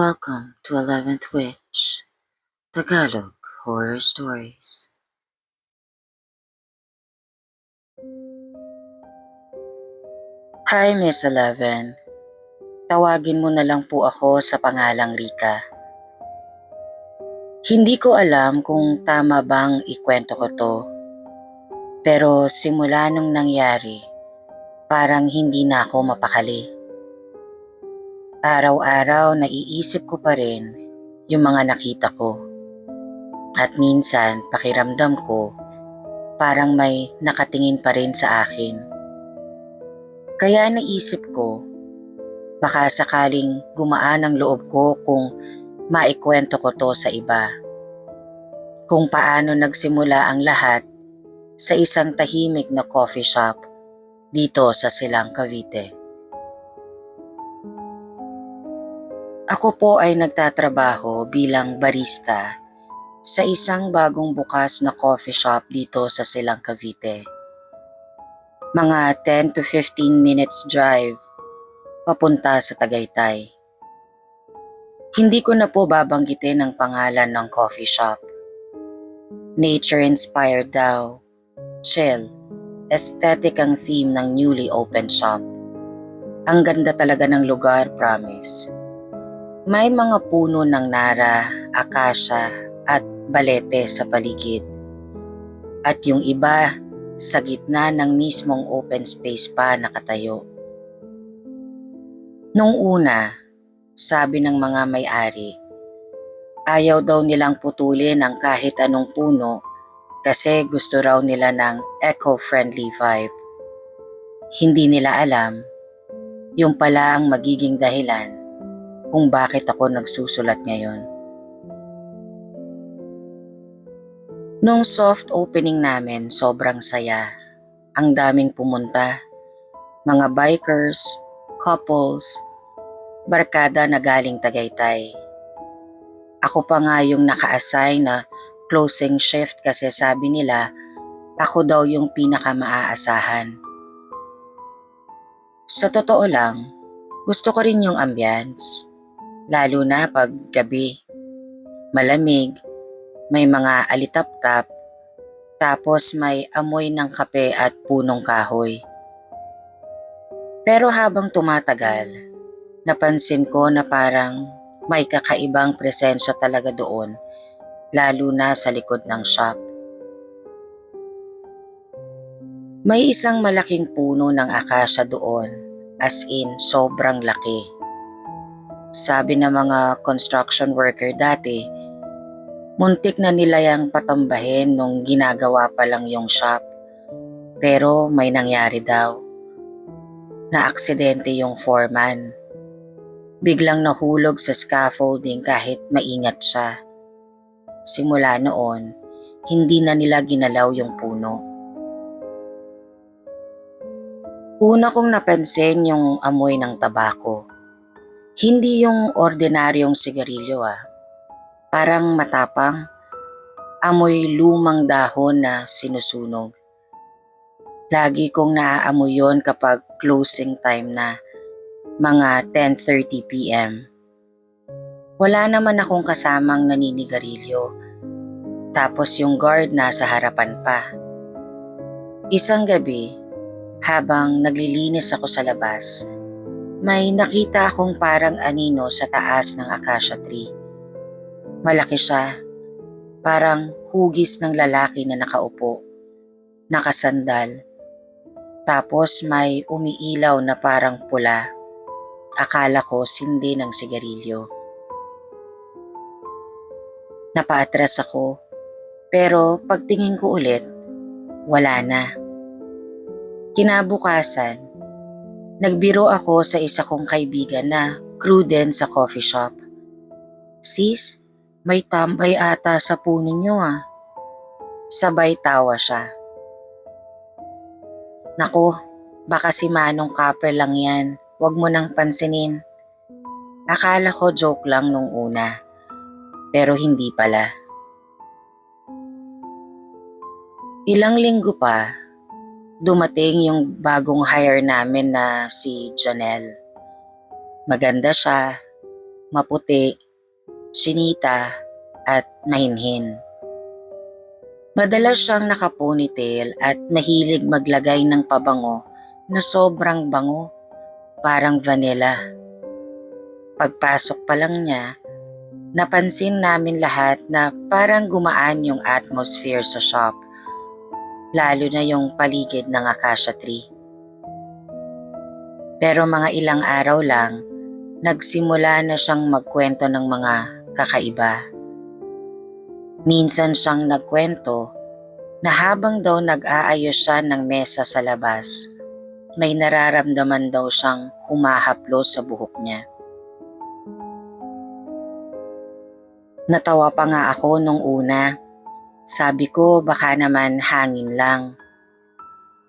Welcome to 11th Witch, Tagalog Horror Stories. Hi Miss 11, tawagin mo na lang po ako sa pangalang Rika. Hindi ko alam kung tama bang ikwento ko to, pero simula nung nangyari, parang hindi na ako mapakali. Araw-araw naiisip ko pa rin yung mga nakita ko. At minsan pakiramdam ko parang may nakatingin pa rin sa akin. Kaya naisip ko, baka sakaling gumaan ang loob ko kung maikwento ko to sa iba. Kung paano nagsimula ang lahat sa isang tahimik na coffee shop dito sa Silang Cavite. Ako po ay nagtatrabaho bilang barista sa isang bagong bukas na coffee shop dito sa Silang Cavite. Mga 10 to 15 minutes drive papunta sa Tagaytay. Hindi ko na po babanggitin ang pangalan ng coffee shop. Nature-inspired daw, chill, aesthetic ang theme ng newly opened shop. Ang ganda talaga ng lugar, promise. May mga puno ng nara, akasya at balete sa paligid. At yung iba sa gitna ng mismong open space pa nakatayo. Nung una, sabi ng mga may-ari, ayaw daw nilang putulin ang kahit anong puno kasi gusto raw nila ng eco-friendly vibe. Hindi nila alam, yung pala ang magiging dahilan kung bakit ako nagsusulat ngayon. Nung soft opening namin, sobrang saya. Ang daming pumunta, mga bikers, couples, barkada na galing Tagaytay. Ako pa nga yung naka-assign na closing shift kasi sabi nila ako daw yung pinaka-maaasahan. Sa totoo lang, gusto ko rin yung ambience, lalo na pag gabi. Malamig, may mga alitap-tap, tapos may amoy ng kape at punong kahoy. Pero habang tumatagal, napansin ko na parang may kakaibang presensya talaga doon, lalo na sa likod ng shop. May isang malaking puno ng akasya doon, as in sobrang laki. Sabi ng mga construction worker dati, muntik na nila yang patambahin nung ginagawa pa lang yung shop. Pero may nangyari daw. Na-aksidente yung foreman. Biglang nahulog sa scaffolding kahit maingat siya. Simula noon, hindi na nila ginalaw yung puno. Una kong napansin yung amoy ng tabako. Hindi yung ordinaryong sigarilyo Parang matapang, amoy lumang dahon na sinusunog. Lagi kong naaamoy yon kapag closing time na, mga 10:30 p.m. Wala naman akong kasamang naninigarilyo, tapos yung guard nasa harapan pa. Isang gabi, habang naglilinis ako sa labas, may nakita akong parang anino sa taas ng acacia tree. Malaki siya, parang hugis ng lalaki na nakaupo, nakasandal. Tapos may umiilaw na parang pula. Akala ko sindi ng sigarilyo. Napaatras ako, pero pagtingin ko ulit, wala na. Kinabukasan, nagbiro ako sa isa kong kaibigan na crew din sa coffee shop. Sis, may tambay ata sa puno niyo Sabay tawa siya. Naku, baka si Manong Kapre lang yan. Huwag mo nang pansinin. Akala ko joke lang nung una, pero hindi pala. Ilang linggo pa, dumating yung bagong hire namin na si Janelle. Maganda siya, maputi, sinita, at mahinhin. Madalas siyang naka-ponytail at mahilig maglagay ng pabango na sobrang bango, parang vanilla. Pagpasok pa lang niya, napansin namin lahat na parang gumaan yung atmosphere sa shop, lalo na yung paligid ng acacia tree. Pero mga ilang araw lang, nagsimula na siyang magkwento ng mga kakaiba. Minsan siyang nagkwento na habang daw nag-aayos siya ng mesa sa labas, may nararamdaman daw siyang humahaplo sa buhok niya. Natawa pa nga ako nung una. Sabi ko baka naman hangin lang.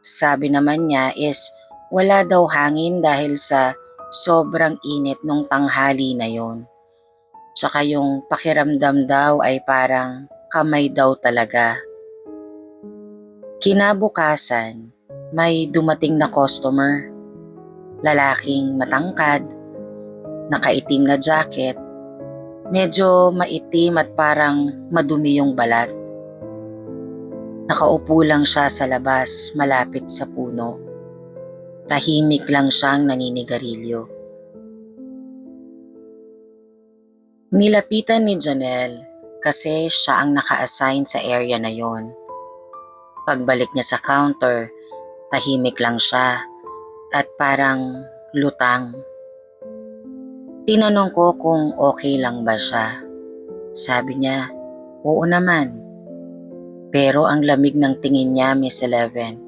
Sabi naman niya is wala daw hangin dahil sa sobrang init nung tanghali na yon. Tsaka yung pakiramdam daw ay parang kamay daw talaga. Kinabukasan, may dumating na customer. Lalaking matangkad, nakaitim na jacket, medyo maitim at parang madumi yung balat. Nakaupo lang siya sa labas malapit sa puno. Tahimik lang siyang naninigarilyo. Nilapitan ni Janelle kasi siya ang naka-assign sa area na yon. Pagbalik niya sa counter, tahimik lang siya at parang lutang. Tinanong ko kung okay lang ba siya. Sabi niya, oo naman. Pero ang lamig ng tingin niya, Miss Eleven.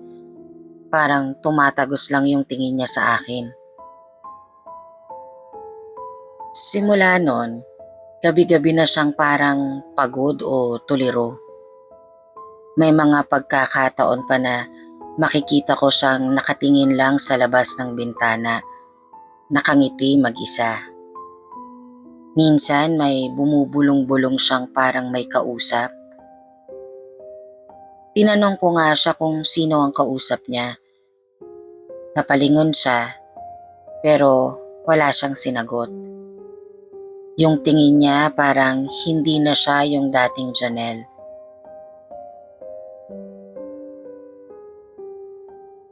Parang tumatagos lang yung tingin niya sa akin. Simula nun, gabi-gabi na siyang parang pagod o tuliro. May mga pagkakataon pa na makikita ko siyang nakatingin lang sa labas ng bintana, nakangiti mag-isa. Minsan may bumubulong-bulong siyang parang may kausap. Tinanong ko nga siya kung sino ang kausap niya. Napalingon siya, pero wala siyang sinagot. Yung tingin niya parang hindi na siya yung dating Janelle.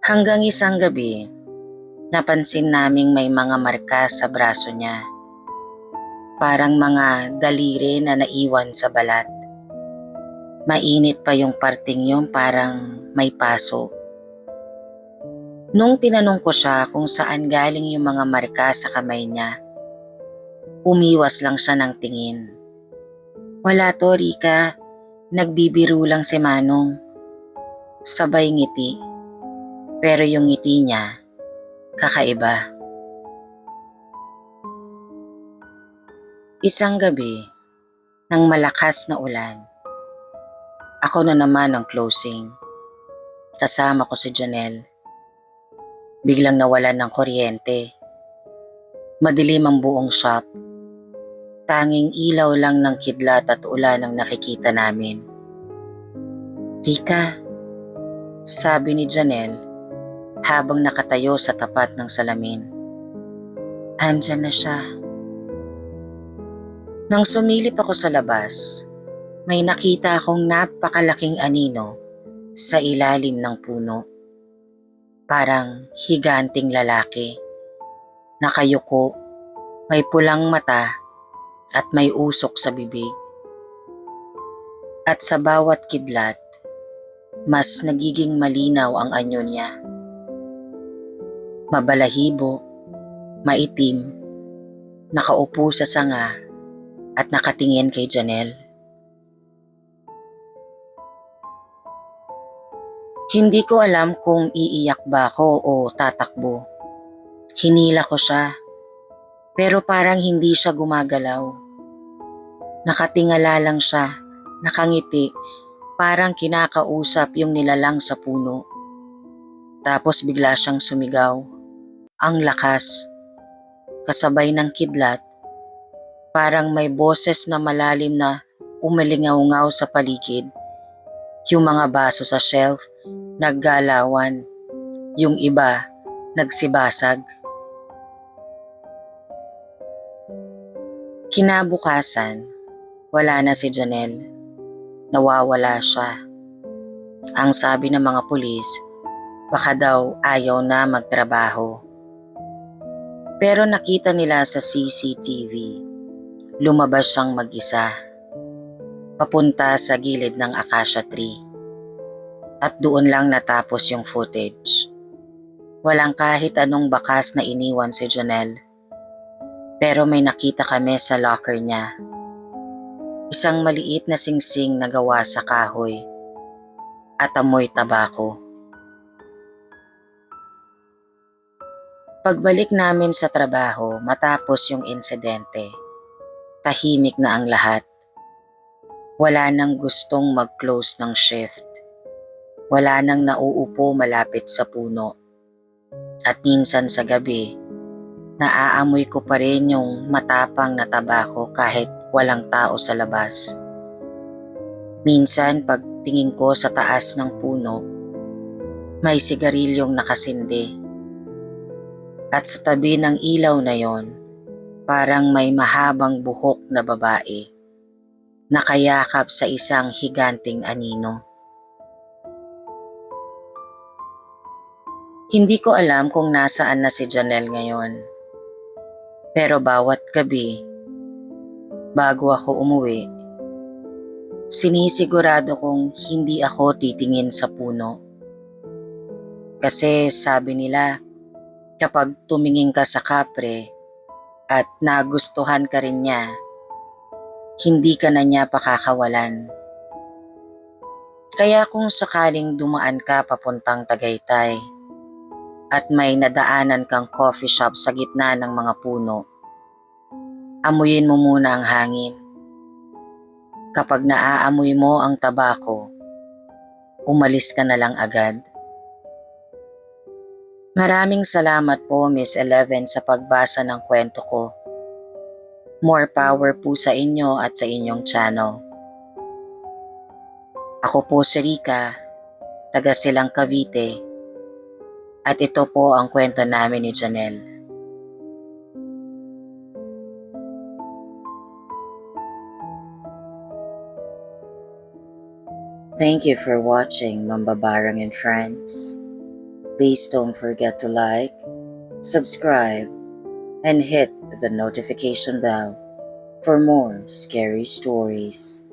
Hanggang isang gabi, napansin naming may mga marka sa braso niya. Parang mga daliri na naiwan sa balat. Mainit pa yung parting yun, parang may paso. Nung tinanong ko siya kung saan galing yung mga marka sa kamay niya, umiwas lang siya ng tingin. Wala to, Rika. Nagbibiro lang si Manong. Sabay ngiti. Pero yung ngiti niya, kakaiba. Isang gabi, nang malakas na ulan, ako na naman ang closing. Kasama ko si Janelle. Biglang nawalan ng kuryente. Madilim ang buong shop. Tanging ilaw lang ng kidlat at ulan ang nakikita namin. Rika, sabi ni Janelle habang nakatayo sa tapat ng salamin. Andyan na siya. Nang sumilip ako sa labas, may nakita akong napakalaking anino sa ilalim ng puno. Parang higanting lalaki. Nakayuko, may pulang mata at may usok sa bibig. At sa bawat kidlat, mas nagiging malinaw ang anyo niya. Mabalahibo, maitim, nakaupo sa sanga at nakatingin kay Janelle. Hindi ko alam kung iiyak ba ako o tatakbo. Hinila ko siya, pero parang hindi siya gumagalaw. Nakatingala lang siya, nakangiti, parang kinakausap yung nilalang sa puno. Tapos bigla siyang sumigaw. Ang lakas, kasabay ng kidlat, parang may boses na malalim na umalingaw-ngaw sa paligid. Yung mga baso sa shelf, naggalawan. Yung iba, nagsibasag. Kinabukasan, wala na si Janelle. Nawawala siya. Ang sabi ng mga pulis, baka daw ayaw na magtrabaho. Pero nakita nila sa CCTV, lumabas siyang mag-isa, papunta sa gilid ng acacia tree. At doon lang natapos yung footage. Walang kahit anong bakas na iniwan si Janelle. Pero may nakita kami sa locker niya. Isang maliit na singsing na gawa sa kahoy at amoy tabako. Pagbalik namin sa trabaho matapos yung insidente, tahimik na ang lahat. Wala nang gustong mag-close ng shift. Wala nang nauupo malapit sa puno. At minsan sa gabi, naaamoy ko pa rin yung matapang na tabako kahit walang tao sa labas. Minsan pag tingin ko sa taas ng puno, may sigarilyong nakasindi. At sa tabi ng ilaw na yon, parang may mahabang buhok na babae, nakayakap sa isang higanting anino. Hindi ko alam kung nasaan na si Janelle ngayon. Pero bawat gabi, bago ako umuwi, sinisigurado kong hindi ako titingin sa puno. Kasi sabi nila, kapag tumingin ka sa kapre at nagustuhan ka rin niya, hindi ka na niya pakakawalan. Kaya kung sakaling dumaan ka papuntang Tagaytay at may nadaanan kang coffee shop sa gitna ng mga puno, amuyin mo muna ang hangin. Kapag naaamoy mo ang tabako, umalis ka na lang agad. Maraming salamat po Miss Eleven sa pagbasa ng kwento ko. More power po sa inyo at sa inyong channel. Ako po si Rica, taga Silang Cavite, at ito po ang kwento namin ni Janelle. Thank you for watching, Mambabarang and friends. Please don't forget to like, subscribe, and hit the notification bell for more scary stories.